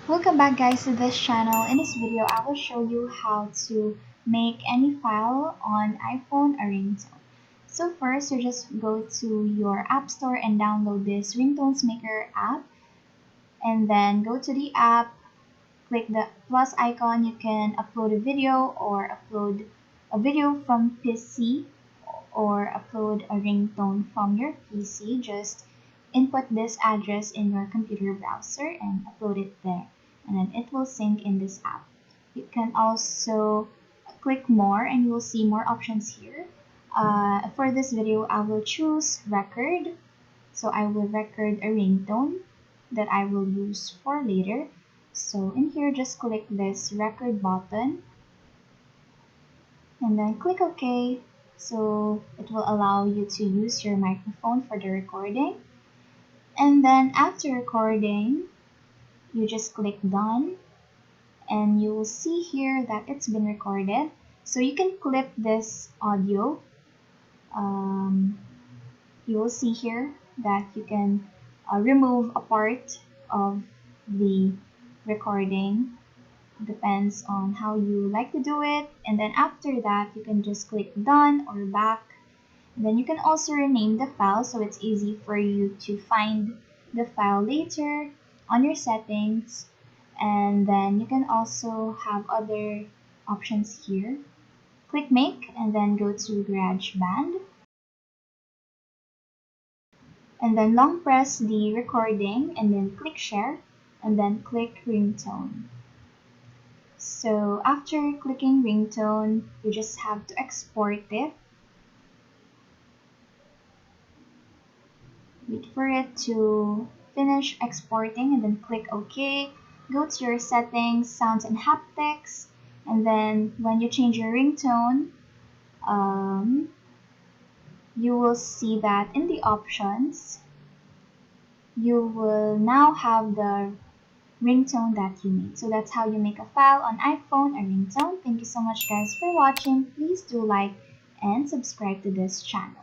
Welcome back guys to this channel. In this video, I will show you how to make any file on iPhone or ringtone. So first, you just go to your app store and download this Ringtones Maker app. And then go to the app, click the plus icon. You can upload a video or upload a video from PC or upload a ringtone from your PC. Just input this address in your computer browser and upload it there, and then it will sync in this app. You can also click more and you will see more options here. For this video, I will choose record. So I will record a ringtone that I will use for later. So in here, just click this record button and then click OK. So it will allow you to use your microphone for the recording. And then after recording, you just click done and you will see here that it's been recorded. So you can clip this audio. You will see here that you can remove a part of the recording. Depends on how you like to do it. And then after that, you can just click done or back. And then you can also rename the file so it's easy for you to find the file later on your settings. And then you can also have other options here. Click make and then go to GarageBand. And then long press the recording and then click share and then click ringtone. So after clicking ringtone, you just have to export it. Wait for it to finish exporting and then click OK. Go to your settings, sounds and haptics, and then when you change your ringtone, you will see that in the options, you will now have the ringtone that you made. So that's how you make a file on iPhone or ringtone. Thank you so much guys for watching. Please do like and subscribe to this channel.